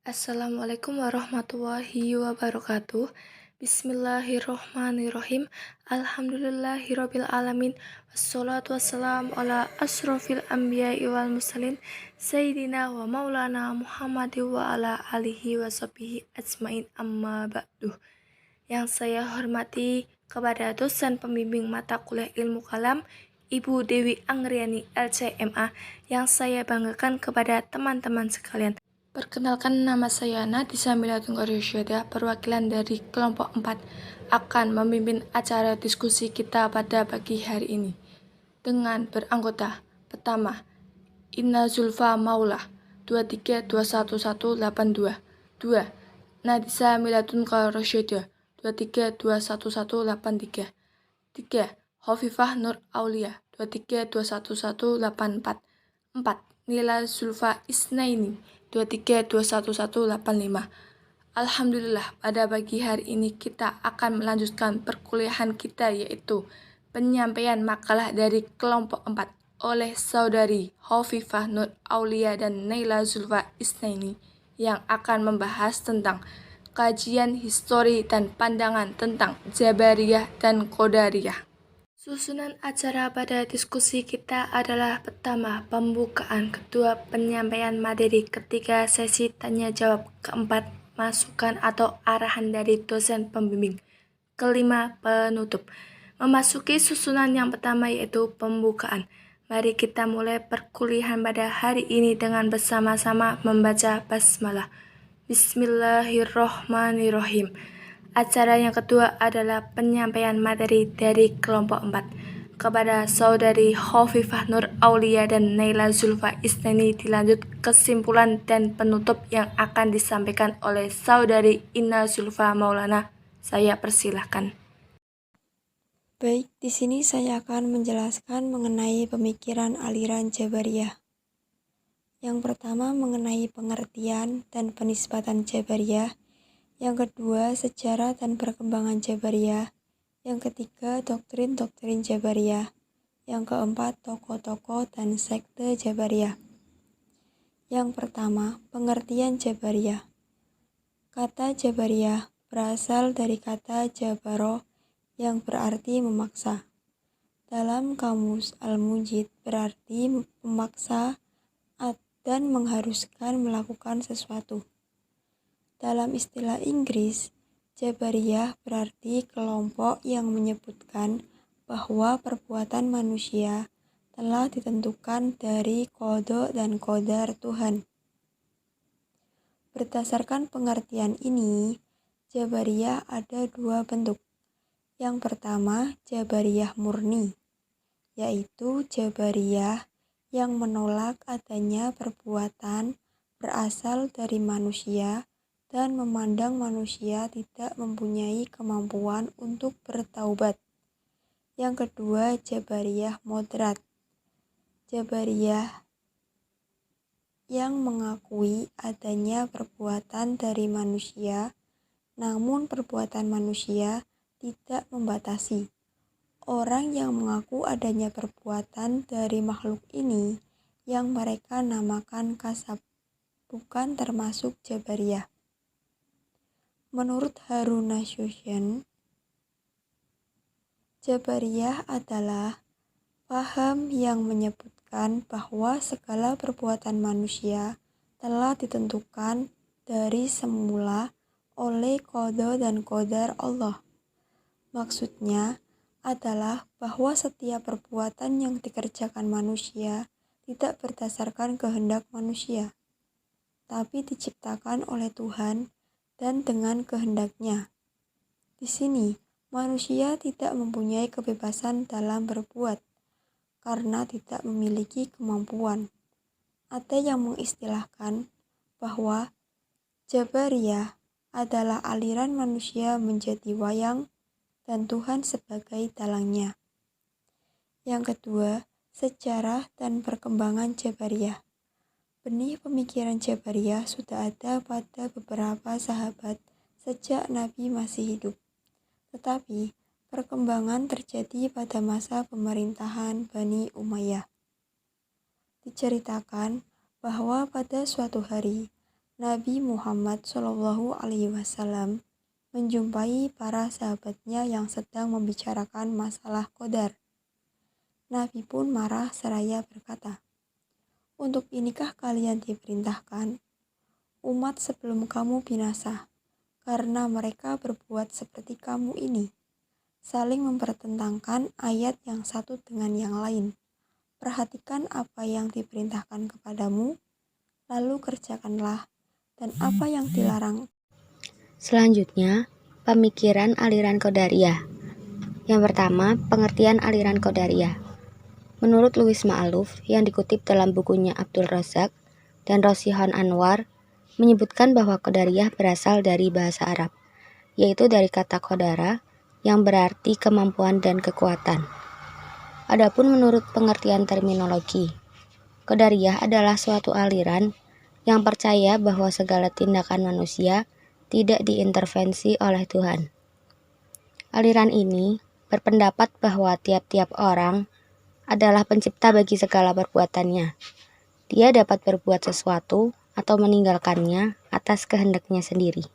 Assalamualaikum warahmatullahi wabarakatuh. Bismillahirrohmanirrohim. Alhamdulillahirabbil alamin. Wassalatu wassalamu ala asrofil anbiya'i wal mursalin Sayyidina wa maulana Muhammadin wa ala alihi wa sahbihi ajmain, amma ba'du. Yang saya hormati kepada dosen pembimbing mata kuliah ilmu kalam Ibu Dewi Anggriani LCMA, yang saya banggakan kepada teman-teman sekalian. Perkenalkan, nama saya Nadisa Milatun Aryosyada, perwakilan dari kelompok 4, akan memimpin acara diskusi kita pada pagi hari ini dengan beranggota pertama Inna Zulfa Maulah 2321182, 2 Nadisa Milatun Aryosyada 2321183, 3 Hovifah Nur Aulia 2321184, 4 Nila Zulfa Isnaini 2321185. Alhamdulillah, pada pagi hari ini kita akan melanjutkan perkuliahan kita, yaitu penyampaian makalah dari kelompok 4 oleh saudari Hovifah Nur Aulia dan Naila Zulfa Isnaini, yang akan membahas tentang kajian histori dan pandangan tentang Jabariyah dan Qadariyah. Susunan acara pada diskusi kita adalah: pertama, pembukaan; kedua, penyampaian materi; ketiga, sesi tanya jawab; keempat, masukan atau arahan dari dosen pembimbing; kelima, penutup. Memasuki susunan yang pertama, yaitu pembukaan. Mari kita mulai perkuliahan pada hari ini dengan bersama-sama membaca basmalah. Bismillahirrohmanirrohim. Acara yang kedua adalah penyampaian materi dari kelompok 4 kepada saudari Hovifah Nur Aulia dan Naila Zulfa Isnaini, dilanjut kesimpulan dan penutup yang akan disampaikan oleh saudari Inna Zulfa Maulana. Saya persilahkan. Baik, di sini saya akan menjelaskan mengenai pemikiran aliran Jabariyah. Yang pertama, mengenai pengertian dan penisbatan Jabariyah. Yang kedua, sejarah dan perkembangan Jabariyah. Yang ketiga, doktrin-doktrin Jabariyah. Yang keempat, tokoh-tokoh dan sekte Jabariyah. Yang pertama, pengertian Jabariyah. Kata Jabariyah berasal dari kata Jabaro, yang berarti memaksa. Dalam kamus Al-Mujid berarti memaksa dan mengharuskan melakukan sesuatu. Dalam istilah Inggris, Jabariyah berarti kelompok yang menyebutkan bahwa perbuatan manusia telah ditentukan dari qada dan qadar Tuhan. Berdasarkan pengertian ini, Jabariyah ada dua bentuk. Yang pertama, Jabariyah murni, yaitu Jabariyah yang menolak adanya perbuatan berasal dari manusia dan memandang manusia tidak mempunyai kemampuan untuk bertaubat. Yang kedua, Jabariyah moderat. Jabariyah yang mengakui adanya perbuatan dari manusia, namun perbuatan manusia tidak membatasi. Orang yang mengaku adanya perbuatan dari makhluk ini, yang mereka namakan kasab, bukan termasuk Jabariyah. Menurut Harun Nasution, Jabariyah adalah paham yang menyebutkan bahwa segala perbuatan manusia telah ditentukan dari semula oleh qada dan qadar Allah. Maksudnya adalah bahwa setiap perbuatan yang dikerjakan manusia tidak berdasarkan kehendak manusia, tapi diciptakan oleh Tuhan dan dengan kehendaknya. Di sini, manusia tidak mempunyai kebebasan dalam berbuat, karena tidak memiliki kemampuan. Ada yang mengistilahkan bahwa Jabariyah adalah aliran manusia menjadi wayang dan Tuhan sebagai dalangnya. Yang kedua, sejarah dan perkembangan Jabariyah. Benih pemikiran Jabariyah sudah ada pada beberapa sahabat sejak Nabi masih hidup. Tetapi, perkembangan terjadi pada masa pemerintahan Bani Umayyah. Diceritakan bahwa pada suatu hari, Nabi Muhammad SAW menjumpai para sahabatnya yang sedang membicarakan masalah qadar. Nabi pun marah seraya berkata, "Untuk inikah kalian diperintahkan? Umat sebelum kamu binasa, karena mereka berbuat seperti kamu ini, saling mempertentangkan ayat yang satu dengan yang lain. Perhatikan apa yang diperintahkan kepadamu, lalu kerjakanlah, dan apa yang dilarang." Selanjutnya, pemikiran aliran Qadariyah. Yang pertama, pengertian aliran Qadariyah. Menurut Louis Ma'aluf yang dikutip dalam bukunya Abdul Razak dan Rosihon Anwar, menyebutkan bahwa Qadariyah berasal dari bahasa Arab, yaitu dari kata qadara yang berarti kemampuan dan kekuatan. Adapun menurut pengertian terminologi, Qadariyah adalah suatu aliran yang percaya bahwa segala tindakan manusia tidak diintervensi oleh Tuhan. Aliran ini berpendapat bahwa tiap-tiap orang adalah pencipta bagi segala perbuatannya. Dia dapat berbuat sesuatu atau meninggalkannya atas kehendaknya sendiri.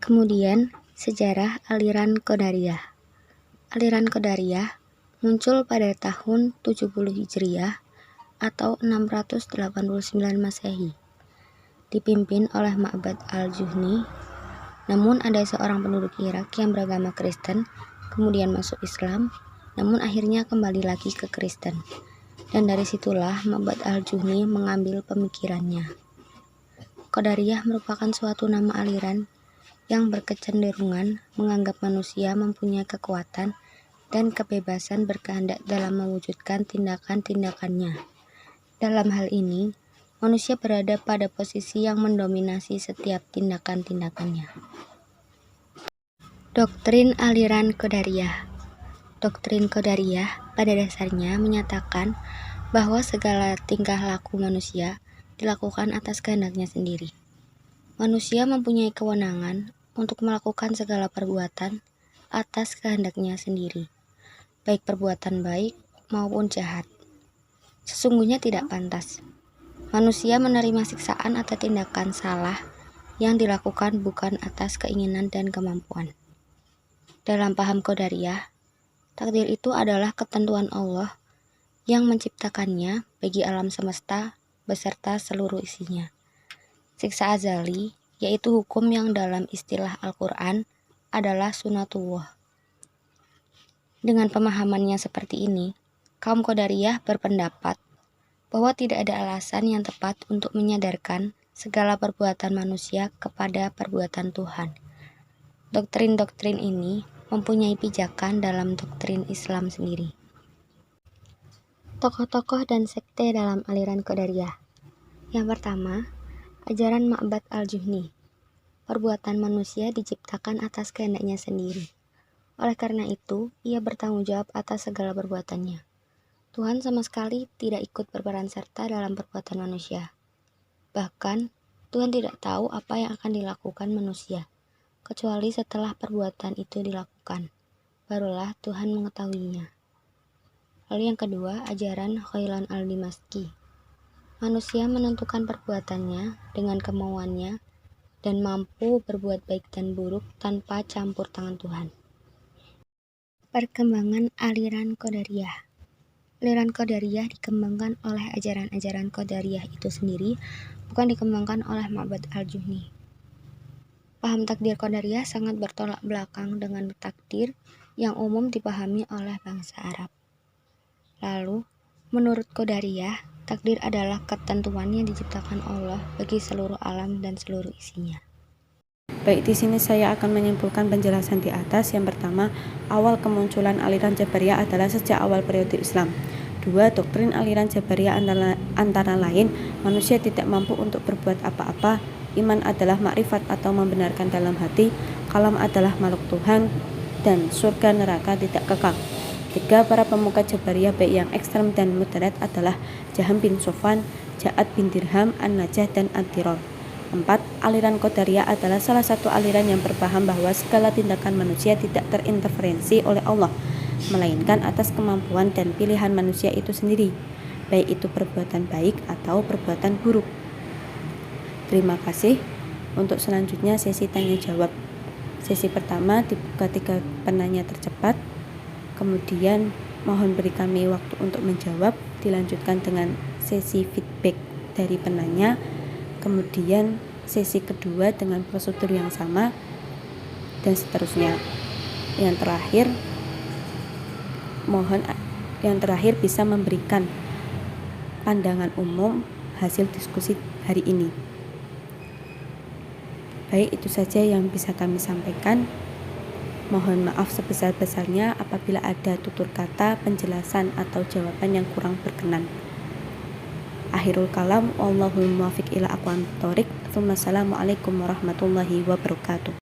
Kemudian, sejarah aliran Qadariyah. Aliran Qadariyah muncul pada tahun 70 Hijriah atau 689 Masehi, dipimpin oleh Ma'bad al-Juhni. Namun ada seorang penduduk Irak yang beragama Kristen, kemudian masuk Islam, namun akhirnya kembali lagi ke Kristen. Dan dari situlah Ma'bad al-Juhni mengambil pemikirannya. Qadariyah merupakan suatu nama aliran yang berkecenderungan menganggap manusia mempunyai kekuatan dan kebebasan berkehendak dalam mewujudkan tindakan-tindakannya. Dalam hal ini, manusia berada pada posisi yang mendominasi setiap tindakan-tindakannya. Doktrin aliran Qadariyah. Doktrin Qadariyah pada dasarnya menyatakan bahwa segala tingkah laku manusia dilakukan atas kehendaknya sendiri. Manusia mempunyai kewenangan untuk melakukan segala perbuatan atas kehendaknya sendiri, baik perbuatan baik maupun jahat. Sesungguhnya tidak pantas manusia menerima siksaan atau tindakan salah yang dilakukan bukan atas keinginan dan kemampuan. Dalam paham Qadariyah, takdir itu adalah ketentuan Allah yang menciptakannya bagi alam semesta beserta seluruh isinya. Siksa azali, yaitu hukum yang dalam istilah Al-Quran adalah sunatullah. Dengan pemahamannya seperti ini, kaum Qadariyah berpendapat bahwa tidak ada alasan yang tepat untuk menyadarkan segala perbuatan manusia kepada perbuatan Tuhan. Doktrin-doktrin ini mempunyai pijakan dalam doktrin Islam sendiri. Tokoh-tokoh dan sekte dalam aliran Qadariyah. Yang pertama, ajaran Ma'bad al-Juhni. Perbuatan manusia diciptakan atas kehendaknya sendiri. Oleh karena itu, ia bertanggung jawab atas segala perbuatannya. Tuhan sama sekali tidak ikut berperan serta dalam perbuatan manusia. Bahkan, Tuhan tidak tahu apa yang akan dilakukan manusia, kecuali setelah perbuatan itu dilakukan. Barulah Tuhan mengetahuinya. Lalu yang kedua, ajaran Khailan al-Dimaski. Manusia menentukan perbuatannya dengan kemauannya dan mampu berbuat baik dan buruk tanpa campur tangan Tuhan. Perkembangan aliran Qadariyah. Aliran Qadariyah dikembangkan oleh ajaran-ajaran Qadariyah itu sendiri, bukan dikembangkan oleh Ma'bad al-Juhni. Paham takdir Qadariyah sangat bertolak belakang dengan takdir yang umum dipahami oleh bangsa Arab. Lalu, menurut Qadariyah, takdir adalah ketentuan yang diciptakan Allah bagi seluruh alam dan seluruh isinya. Baik, di sini saya akan menyimpulkan penjelasan di atas. Yang pertama, awal kemunculan aliran Jabariyah adalah sejak awal periode Islam. 2. Doktrin aliran Jabariyah antara lain, manusia tidak mampu untuk berbuat apa-apa, iman adalah makrifat atau membenarkan dalam hati, kalam adalah makhluk Tuhan, dan surga neraka tidak kekal. 3. Para pemuka Jabariyah baik yang ekstrem dan moderat adalah Jaham bin Sofwan, Ja'ad bin Dirham, An-Najah, dan Ad-Diror. 4. Aliran Qadariyah adalah salah satu aliran yang berpaham bahwa segala tindakan manusia tidak terinterferensi oleh Allah, melainkan atas kemampuan dan pilihan manusia itu sendiri, baik itu perbuatan baik atau perbuatan buruk. Terima kasih. Untuk selanjutnya sesi tanya jawab. Sesi pertama dibuka ketika penanya tercepat, kemudian mohon beri kami waktu untuk menjawab, dilanjutkan dengan sesi feedback dari penanya, kemudian sesi kedua dengan prosedur yang sama, dan seterusnya. Yang terakhir bisa memberikan pandangan umum hasil diskusi hari ini. Baik, itu saja yang bisa kami sampaikan. Mohon maaf sebesar-besarnya apabila ada tutur kata, penjelasan, atau jawaban yang kurang berkenan. Akhirul kalam, wallahul muwaffiq ila aqwamit thoriq. Assalamualaikum warahmatullahi wabarakatuh.